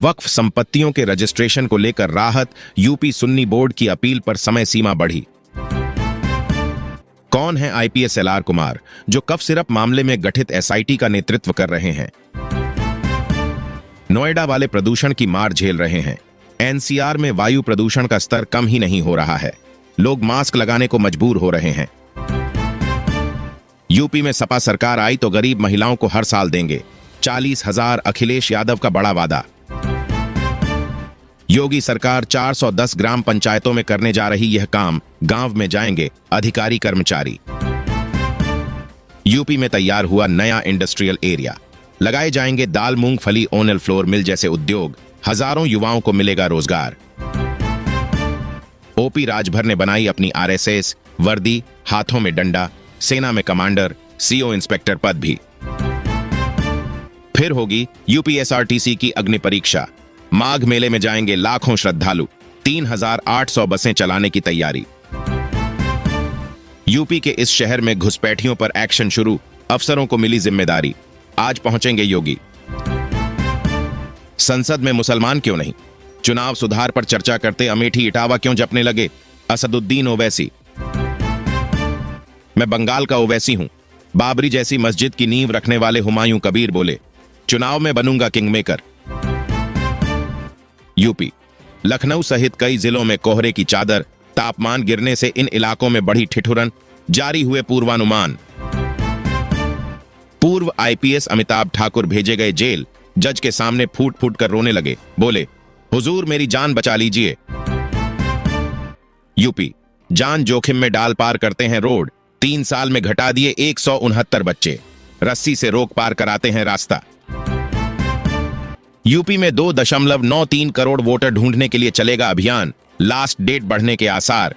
वक्फ संपत्तियों के रजिस्ट्रेशन को लेकर राहत, यूपी सुन्नी बोर्ड की अपील पर समय सीमा बढ़ी। कौन है आईपीएस एलआर कुमार, जो कफ सिरप मामले में गठित एसआईटी का नेतृत्व कर रहे हैं? नोएडा वाले प्रदूषण की मार झेल रहे हैं। एनसीआर में वायु प्रदूषण का स्तर कम ही नहीं हो रहा है, लोग मास्क लगाने को मजबूर हो रहे हैं। यूपी में सपा सरकार आई तो गरीब महिलाओं को हर साल देंगे 40,000, अखिलेश यादव का बड़ा वादा। योगी सरकार 410 ग्राम पंचायतों में करने जा रही यह काम, गांव में जाएंगे अधिकारी कर्मचारी। यूपी में तैयार हुआ नया इंडस्ट्रियल एरिया, लगाए जाएंगे दाल, मूंगफली, ओनल फ्लोर मिल जैसे उद्योग, हजारों युवाओं को मिलेगा रोजगार। ओपी राजभर ने बनाई अपनी आरएसएस वर्दी, हाथों में डंडा, सेना में कमांडर, सीओ इंस्पेक्टर पद भी। फिर होगी यूपीएसआरटीसी की अग्नि परीक्षा, माघ मेले में जाएंगे लाखों श्रद्धालु, 3,800 बसें चलाने की तैयारी। यूपी के इस शहर में घुसपैठियों पर एक्शन शुरू, अफसरों को मिली जिम्मेदारी, आज पहुंचेंगे योगी। संसद में मुसलमान क्यों नहीं, चुनाव सुधार पर चर्चा करते अमेठी इटावा क्यों जपने लगे असदुद्दीन ओवैसी? मैं बंगाल का ओवैसी हूं, बाबरी जैसी मस्जिद की नींव रखने वाले हुमायूं कबीर बोले, चुनाव में बनूंगा किंगमेकर। यूपी, लखनऊ सहित कई जिलों में कोहरे की चादर, तापमान गिरने से इन इलाकों में बढ़ी ठिठुरन, जारी हुए पूर्वानुमान। पूर्व आईपीएस अमिताभ ठाकुर भेजे गए जेल, जज के सामने फूट फूट कर रोने लगे, बोले, हुजूर मेरी जान बचा लीजिए। यूपी, जान जोखिम में डाल पार करते हैं रोड, 3 साल में घटा दिए 169 बच्चे, रस्सी से रोक पार कराते हैं रास्ता। यूपी में 2.93 करोड़ वोटर ढूंढने के लिए चलेगा अभियान, लास्ट डेट बढ़ने के आसार।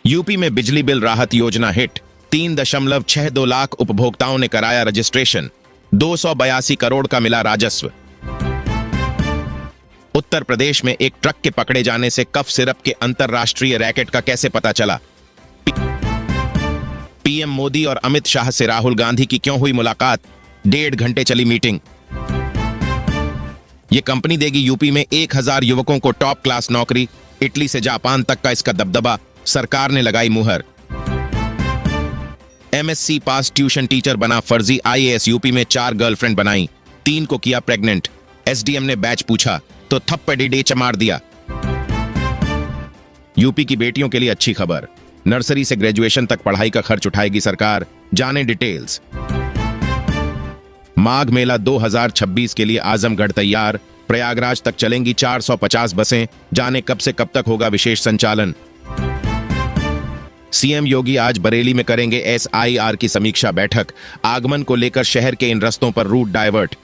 यूपी में बिजली बिल राहत योजना हिट, 3.62 लाख उपभोक्ताओं ने कराया रजिस्ट्रेशन, 282 करोड़ का मिला राजस्व। उत्तर प्रदेश में एक ट्रक के पकड़े जाने से कफ सिरप के अंतरराष्ट्रीय रैकेट का कैसे पता चला? पीएम मोदी और अमित शाह से राहुल गांधी की क्यों हुई मुलाकात? 1.5 घंटे चली मीटिंग। यह कंपनी देगी यूपी में 1,000 युवकों को टॉप क्लास नौकरी, इटली से जापान तक का इसका दबदबा, सरकार ने लगाई मुहर। एमएससी पास ट्यूशन टीचर बना फर्जी आईएएस, यूपी में 4 गर्लफ्रेंड बनाई, 3 को किया प्रेग्नेंट, एसडीएम ने बैच पूछा तो थप्पड़ चमार दिया। यूपी की बेटियों के लिए अच्छी खबर, नर्सरी से ग्रेजुएशन तक पढ़ाई का खर्च उठाएगी सरकार, जाने डिटेल्स। माघ मेला 2026 के लिए आजमगढ़ तैयार, प्रयागराज तक चलेंगी 450 बसें, जाने कब से कब तक होगा विशेष संचालन। सीएम योगी आज बरेली में करेंगे एसआईआर की समीक्षा बैठक, आगमन को लेकर शहर के इन रस्तों पर रूट डाइवर्ट।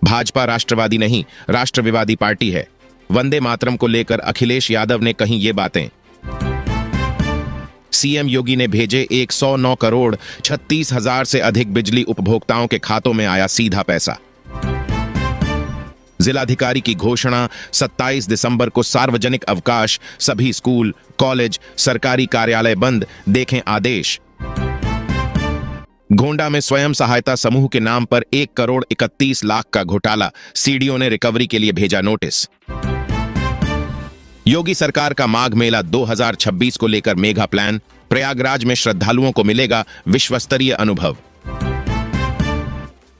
भाजपा राष्ट्रवादी नहीं, राष्ट्रविवादी पार्टी है, वंदे मातरम को लेकर अखिलेश यादव ने कही ये बातें। सीएम योगी ने भेजे 109 करोड़ 36,000 से अधिक बिजली उपभोक्ताओं के खातों में आया सीधा पैसा। जिलाधिकारी की घोषणा, 27 दिसंबर को सार्वजनिक अवकाश, सभी स्कूल, कॉलेज, सरकारी कार्यालय बंद, देखें आदेश। गोंडा में स्वयं सहायता समूह के नाम पर 1 करोड़ 31 लाख का घोटाला, सीडीओ ने रिकवरी के लिए भेजा नोटिस। योगी सरकार का माघ मेला 2026 को लेकर मेगा प्लान, प्रयागराज में श्रद्धालुओं को मिलेगा विश्वस्तरीय अनुभव।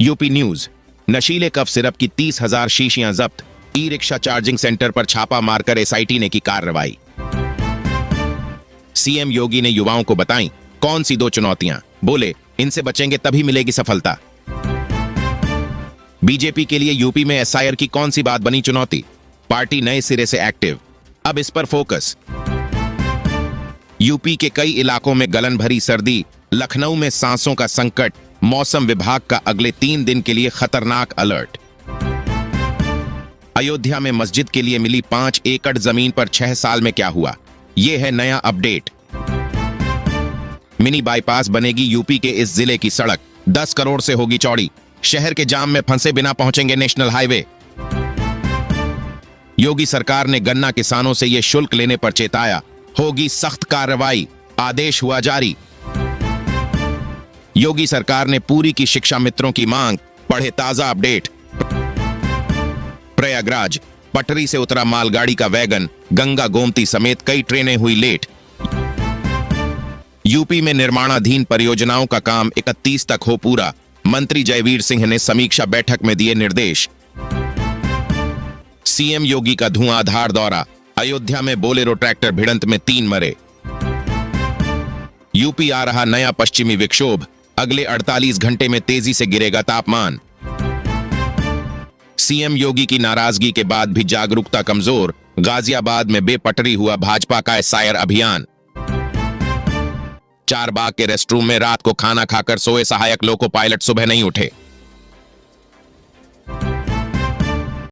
यूपी न्यूज, नशीले कफ सिरप की 30,000 शीशियां जब्त, ई रिक्शा चार्जिंग सेंटर पर छापा मारकर एसआईटी ने की कार्रवाई। सीएम योगी ने युवाओं को बताई कौन सी 2 चुनौतियां, बोले इनसे बचेंगे तभी मिलेगी सफलता। बीजेपी के लिए यूपी में एसआईआर की कौन सी बात बनी चुनौती? पार्टी नए सिरे से एक्टिव, अब इस पर फोकस। यूपी के कई इलाकों में गलन भरी सर्दी, लखनऊ में सांसों का संकट, मौसम विभाग का अगले 3 दिन के लिए खतरनाक अलर्ट। अयोध्या में मस्जिद के लिए मिली 5 एकड़ जमीन पर 6 साल में क्या हुआ, यह है नया अपडेट। मिनी बाईपास बनेगी यूपी के इस जिले की सड़क, 10 करोड़ से होगी चौड़ी, शहर के जाम में फंसे बिना पहुंचेंगे नेशनल हाईवे। योगी सरकार ने गन्ना किसानों से यह शुल्क लेने पर चेताया, होगी सख्त कार्रवाई, आदेश हुआ जारी। योगी सरकार ने पूरी की शिक्षा मित्रों की मांग, पढ़े ताजा अपडेट, प्रयागराज, पटरी से उतरा मालगाड़ी का वैगन, गंगा गोमती समेत कई ट्रेनें हुई लेट। यूपी में निर्माणाधीन परियोजनाओं का काम 31 तक हो पूरा, मंत्री जयवीर सिंह ने समीक्षा बैठक में दिए निर्देश। सीएम योगी का धुआंधार दौरा, अयोध्या में बोलेरो ट्रैक्टर भिड़ंत में 3 मरे। यूपी आ रहा नया पश्चिमी विक्षोभ, अगले 48 घंटे में तेजी से गिरेगा तापमान। सीएम योगी की नाराजगी के बाद भी जागरूकता कमजोर, गाजियाबाद में बेपटरी हुआ भाजपा का एसआईआर अभियान। चारबाग के रेस्टरूम में रात को खाना खाकर सोए सहायक लोको पायलट सुबह नहीं उठे।